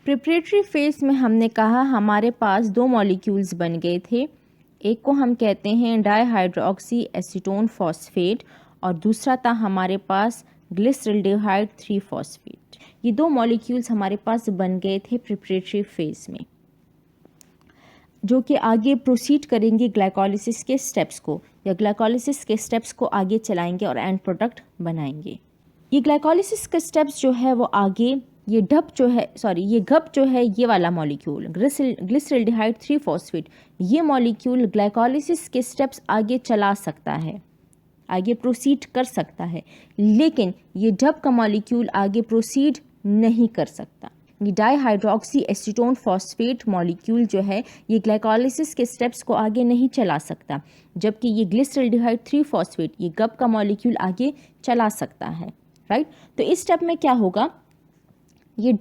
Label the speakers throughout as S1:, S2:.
S1: Preparatory phase में हमने कहा हमारे पास दो मॉलिक्यूल्स बन गए थे, एक को हम कहते हैं डाईहाइड्रोक्सी एसीटोन फॉस्फेट और दूसरा था हमारे पास ग्लिसरल्डिहाइड 3 फॉस्फेट। ये दो मॉलिक्यूल्स हमारे पास बन गए थे प्रिपरेटरी फेज में, जो कि आगे प्रोसीड करेंगे ग्लाइकोलिसिस के स्टेप्स को, या ग्लाइकोलिसिस के स्टेप्स को आगे चलाएंगे और एंड प्रोडक्ट बनाएंगे। ये ग्लाइकोलिसिस के स्टेप्स जो है वो आगे ये गप जो है ये वाला मॉलिक्यूल ग्लिसरल्डिहाइड 3 फॉस्फेट, ये मॉलिक्यूल ग्लाइकोलिसिस के स्टेप्स आगे चला सकता है, आगे प्रोसीड कर सकता है, लेकिन ये डब का मॉलिक्यूल आगे प्रोसीड नहीं कर सकता। ये डाईहाइड्रोक्सी एसीटोन फॉस्फेट मॉलिक्यूल जो है ये ग्लाइकोलिसिस के स्टेप्स को आगे नहीं चला सकता, जबकि ये ग्लिसरल्डिहाइड 3 फॉस्फेट ये गप का मॉलिक्यूल आगे चला सकता है, राइट। तो इस स्टेप में क्या होगा, ये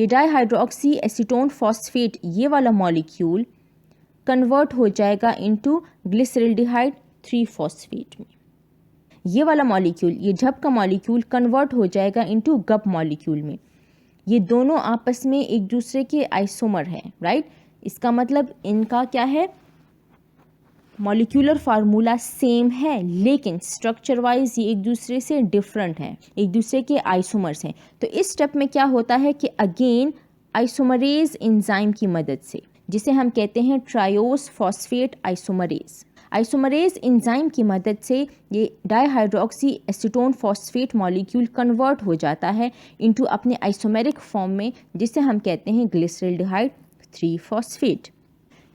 S1: डाईहाइड्रोक्सी एसीटोन फॉस्फेट ये वाला मॉलिक्यूल कन्वर्ट हो जाएगा इनटू ग्लिसरल्डिहाइड 3 फॉस्फेट में। ये वाला मॉलिक्यूल, ये डब का मॉलिक्यूल कन्वर्ट हो जाएगा इनटू गप मॉलिक्यूल में। ये दोनों आपस में एक दूसरे के आइसोमर हैं, राइट। इसका मतलब इनका क्या है, मॉलिक्यूलर फार्मूला सेम है, लेकिन स्ट्रक्चर वाइज ये एक दूसरे से डिफरेंट हैं, एक दूसरे के आइसोमर्स हैं। तो इस स्टेप में क्या होता है कि अगेन आइसोमरेज एंजाइम की मदद से, जिसे हम कहते हैं ट्रायोस फॉस्फेट आइसोमरेज एंजाइम की मदद से ये dihydroxy acetone phosphate molecule convert हो जाता है इनटू अपने आइसोमेरिक फॉर्म में, जिसे हम कहते हैं ग्लिसरल्डिहाइड 3 फॉस्फेट।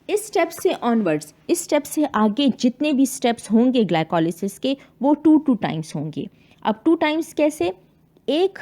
S1: इस स्टेप से ऑनवर्ड्स, इस स्टेप से आगे जितने भी स्टेप्स होंगे ग्लाइकोलिसिस के वो 2 टाइम्स होंगे। अब 2 टाइम्स कैसे, एक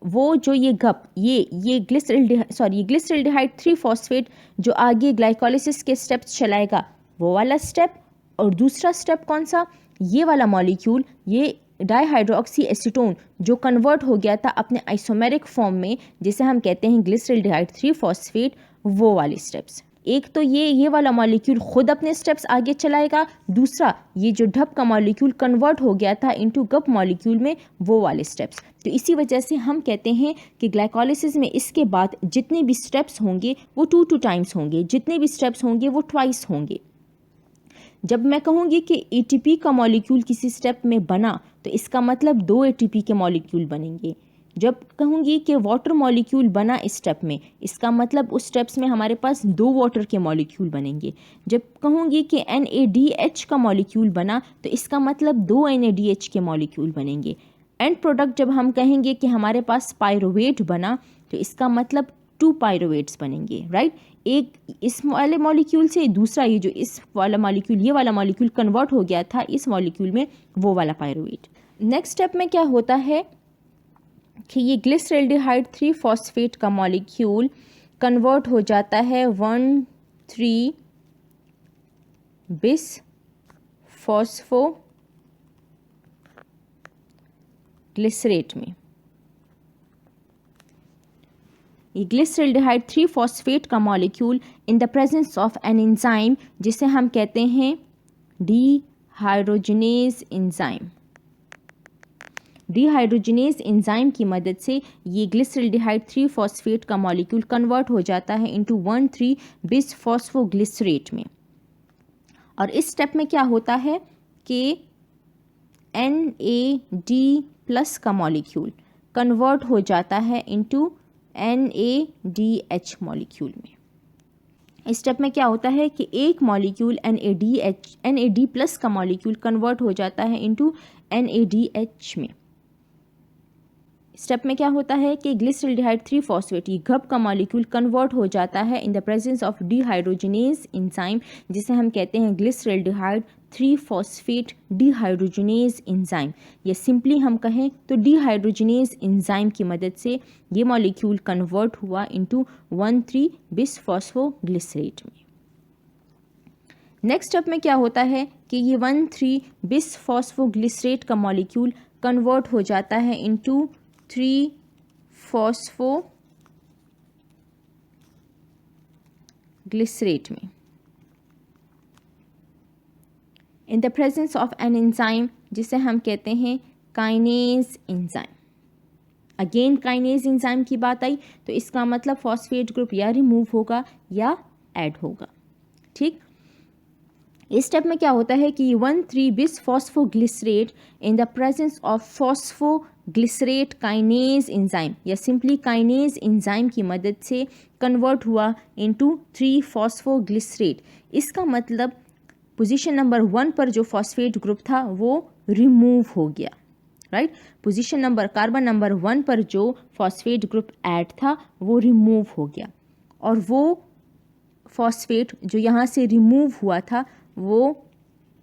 S1: वो जो ये गप ये ग्लिसरल्डिहाइड 3 फॉस्फेट जो आगे ग्लाइकोलिसिस के स्टेप्स चलाएगा वो वाला स्टेप, और दूसरा स्टेप कौन सा, ये वाला मॉलिक्यूल ये डाईहाइड्रोक्सी एसीटोन जो कन्वर्ट हो गया था अपने आइसोमेरिक फॉर्म में, जिसे हम कहते हैं ग्लिसरल्डिहाइड 3 फॉस्फेट, वो वाले स्टेप्स। एक तो ये वाला मॉलिक्यूल खुद अपने स्टेप्स आगे चलाएगा, दूसरा ये जो ढप का मॉलिक्यूल कन्वर्ट हो गया था इनटू गप मॉलिक्यूल में, वो वाले स्टेप्स। तो इसी वजह से हम कहते हैं कि ग्लाइकोलिसिस में इसके बाद जितने भी स्टेप्स होंगे वो 2 टाइम्स होंगे, जितने भी स्टेप्स होंगे वो ट्वाइस होंगे। जब मैं कहूँगी कि एटीपी का मॉलिक्यूल किसी स्टेप में बना तो इसका मतलब 2 एटीपी के मॉलिक्यूल बनेंगे। जब कहूँगी कि वाटर मॉलिक्यूल बना इस स्टेप में, इसका मतलब उस स्टेप्स में हमारे पास 2 वाटर के मॉलिक्यूल बनेंगे। जब कहूँगी कि NADH का मॉलिक्यूल बना तो इसका मतलब 2 NADH के मॉलिक्यूल बनेंगे। एंड प्रोडक्ट जब हम कहेंगे कि हमारे पास पायरुवेट बना तो इसका मतलब 2 पायरुवेट्स बनेंगे, राइट। एक इस वाले मॉलिक्यूल से, दूसरा ये जो इस वाला मॉलिक्यूल ये वाला मॉलिक्यूल कन्वर्ट हो गया था इस मॉलिक्यूल में, वो वाला पायरुवेट। नेक्स्ट स्टेप में क्या होता है कि ये ग्लिसरल्डिहाइड 3 फॉस्फेट का मॉलिक्यूल कन्वर्ट हो जाता है 1,3 बिस फॉस्फो ग्लिसरेट में। ये ग्लिसरल्डिहाइड 3 फॉस्फेट का molecule in the presence of an enzyme जिसे हम कहते हैं डीहाइड्रोजिनेज एंजाइम। डीहाइड्रोजिनेज एंजाइम की मदद से ये ग्लिसरल्डिहाइड 3 फॉस्फेट का मॉलिक्यूल कन्वर्ट हो जाता है इनटू 1,3 बिस फॉस्फोग्लिसरेट में। और इस स्टेप में क्या होता है कि NAD+ का मॉलिक्यूल कन्वर्ट हो जाता है इनटू NADH मॉलिक्यूल में। इस स्टेप में क्या होता है कि एक मॉलिक्यूल NAD+ का मॉलिक्यूल कन्वर्ट हो जाता है इनटू NADH में। स्टेप में क्या होता है कि ग्लिसरल्डिहाइड 3 फॉस्फेट ये घप का मॉलिक्यूल कन्वर्ट हो जाता है in the presence of dehydrogenase enzyme जिसे हम कहते हैं ग्लिसरल्डिहाइड 3 फॉस्फेट डीहाइड्रोजिनेज एंजाइम, या सिंपली हम कहें तो डीहाइड्रोजिनेज एंजाइम की मदद से ये मॉलिक्यूल कन्वर्ट हुआ इनटू 1,3 बिस फॉस्फोग्लिसरेट में। नेक्स्ट स्टेप में क्या होता है कि ये 1,3 बिस फॉस्फोग्लिसरेट का मॉलिक्यूल कन्वर्ट हो जाता है इनटू 3 फॉस्फोग्लिसरेट में इन the presence of an enzyme जिसे हम कहते हैं kinase enzyme. Again kinase enzyme की बात आई तो इसका मतलब फॉस्फेट ग्रुप या रिमूव होगा या ऐड होगा। ठीक, इस स्टेप में क्या होता है कि 1,3-bis phosphoglycerate in the presence of phosphoglycerate kinase enzyme या सिंपली काइनेज एंजाइम की मदद से कन्वर्ट हुआ इनटू 3-फॉस्फोग्लिसरेट। इसका मतलब पोजीशन नंबर 1 पर जो फॉस्फेट ग्रुप था वो रिमूव हो गया, right. Position number carbon number 1 पर जो फॉस्फेट ग्रुप ऐड था वो रिमूव हो गया और वो फॉस्फेट जो यहाँ से रिमूव हुआ था वो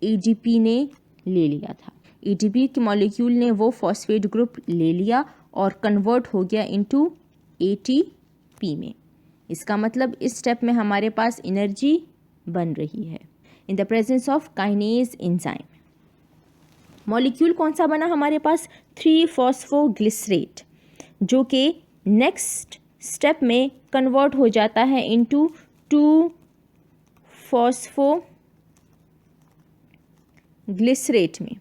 S1: ADP ने ले लिया था। ADP के मॉलिक्यूल ने वो फॉस्फेट ग्रुप ले लिया और कन्वर्ट हो गया इनटू ATP में। इसका मतलब इस स्टेप में हमारे पास एनर्जी बन रही है in the presence of kinase enzyme. Molecule कौन सा बना हमारे पास? 3-फॉस्फोग्लिसरेट, जो कि नेक्स्ट स्टेप में कन्वर्ट हो जाता है इनटू 2-फॉस्फोग्लिसरेट में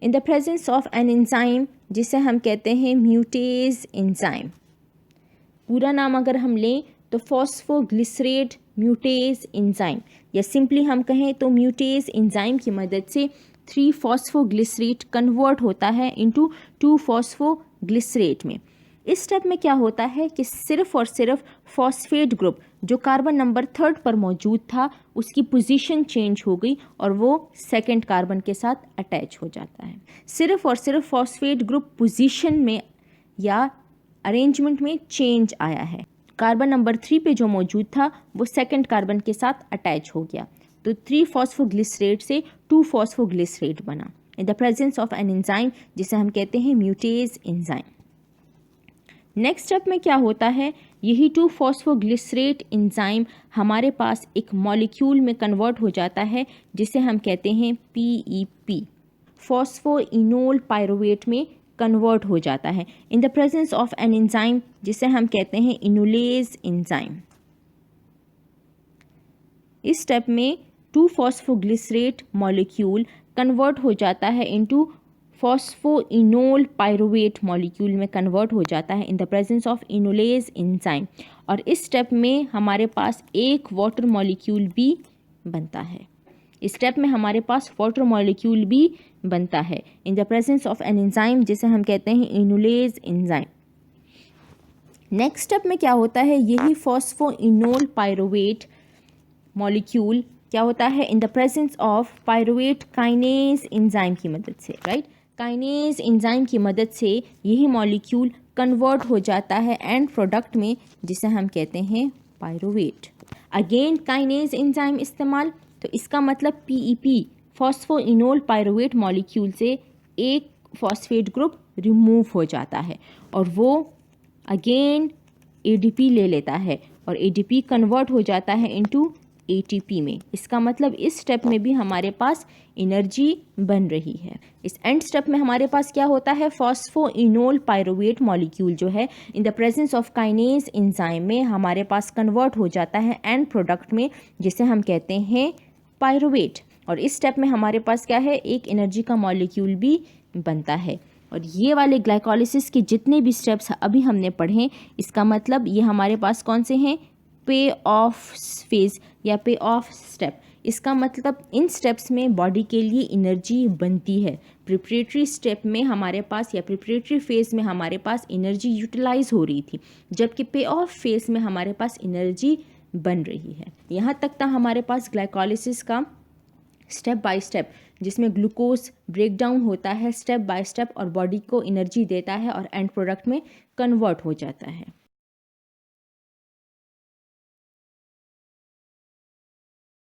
S1: इन the presence of an enzyme जिसे हम कहते हैं म्यूटेज एंजाइम। पूरा नाम अगर हम लें तो फॉस्फोग्लिसरेट म्यूटेज एंजाइम, या सिंपली हम कहें तो म्यूटेज एंजाइम की मदद से 3-फॉस्फोग्लिसरेट कन्वर्ट होता है इनटू 2-फॉस्फोग्लिसरेट में। इस स्टेप में क्या होता है कि सिर्फ और सिर्फ फॉस्फेट ग्रुप जो कार्बन नंबर 3 पर मौजूद था उसकी पोजीशन चेंज हो गई और वो सेकंड कार्बन के साथ अटैच हो जाता है। सिर्फ और सिर्फ फॉस्फेट ग्रुप पोजीशन में या अरेंजमेंट में चेंज आया है। कार्बन नंबर 3 पे जो मौजूद था वो सेकंड कार्बन के साथ अटैच हो गया, तो 3-फॉस्फोग्लिसरेट से 2-फॉस्फोग्लिसरेट बना इन the presence of an enzyme जिसे हम कहते हैं म्यूटेज एंजाइम। नेक्स्ट स्टेप में क्या होता है, यही 2-फॉस्फोग्लिसरेट एंजाइम हमारे पास एक मॉलिक्यूल में कन्वर्ट हो जाता है जिसे हम कहते हैं PEP, फॉस्फोइनोल पायरुवेट में कन्वर्ट हो जाता है in the presence of an enzyme जिसे हम कहते हैं इनुलेज एंजाइम। इस स्टेप में 2-फॉस्फोग्लिसरेट मॉलिक्यूल कन्वर्ट हो जाता है इनटू फॉस्फोइनोल पायरुवेट मॉलिक्यूल में कन्वर्ट हो जाता है in the presence of enolase enzyme. और इस स्टेप में हमारे पास एक वाटर मॉलिक्यूल भी बनता है। इस स्टेप में हमारे पास वाटर मॉलिक्यूल भी बनता है in the presence of an enzyme जिसे हम कहते हैं इनुलेज एंजाइम। नेक्स्ट स्टेप में क्या होता है, यही फॉस्फोइनोल पायरुवेट मॉलिक्यूल क्या होता है in the presence of pyruvate kinase enzyme की मदद से, राइट। काइनेज एंजाइम की मदद से यही मॉलिक्यूल कन्वर्ट हो जाता है एंड प्रोडक्ट में जिसे हम कहते हैं पायरुवेट। अगेन काइनेज एंजाइम इस्तेमाल, तो इसका मतलब PEP फॉस्फोइनोल पायरुवेट मॉलिक्यूल से एक फॉस्फेट ग्रुप रिमूव हो जाता है और वो अगेन ADP ले लेता है और ADP कन्वर्ट हो जाता है इनटू ATP में। इसका मतलब इस स्टेप में भी हमारे पास एनर्जी बन रही है। इस एंड स्टेप में हमारे पास क्या होता है, फॉस्फोइनोल पायरुवेट मॉलिक्यूल जो है in the presence of kinase enzyme में हमारे पास कन्वर्ट हो जाता है एंड प्रोडक्ट में जिसे हम कहते हैं पायरुवेट। और इस स्टेप में हमारे पास क्या है, एक एनर्जी का मॉलिक्यूल भी बनता है। और ये वाले ग्लाइकोलिसिस के जितने भी स्टेप्स अभी हमने पढ़े, इसका मतलब ये हमारे पास कौन से हैं, पे ऑफ फेज या पे ऑफ स्टेप। इसका मतलब इन स्टेप्स में बॉडी के लिए एनर्जी बनती है। प्रिपरेटरी स्टेप में हमारे पास या प्रिपरेटरी फेज में हमारे पास एनर्जी यूटिलाइज हो रही थी, जबकि पे ऑफ फेज में हमारे पास एनर्जी बन रही है। यहाँ तक था हमारे पास ग्लाइकोलिसिस का स्टेप बाय स्टेप, जिसमें ग्लूकोज ब्रेक डाउन होता है स्टेप बाय स्टेप और बॉडी को एनर्जी देता है और एंड प्रोडक्ट में कन्वर्ट हो जाता है।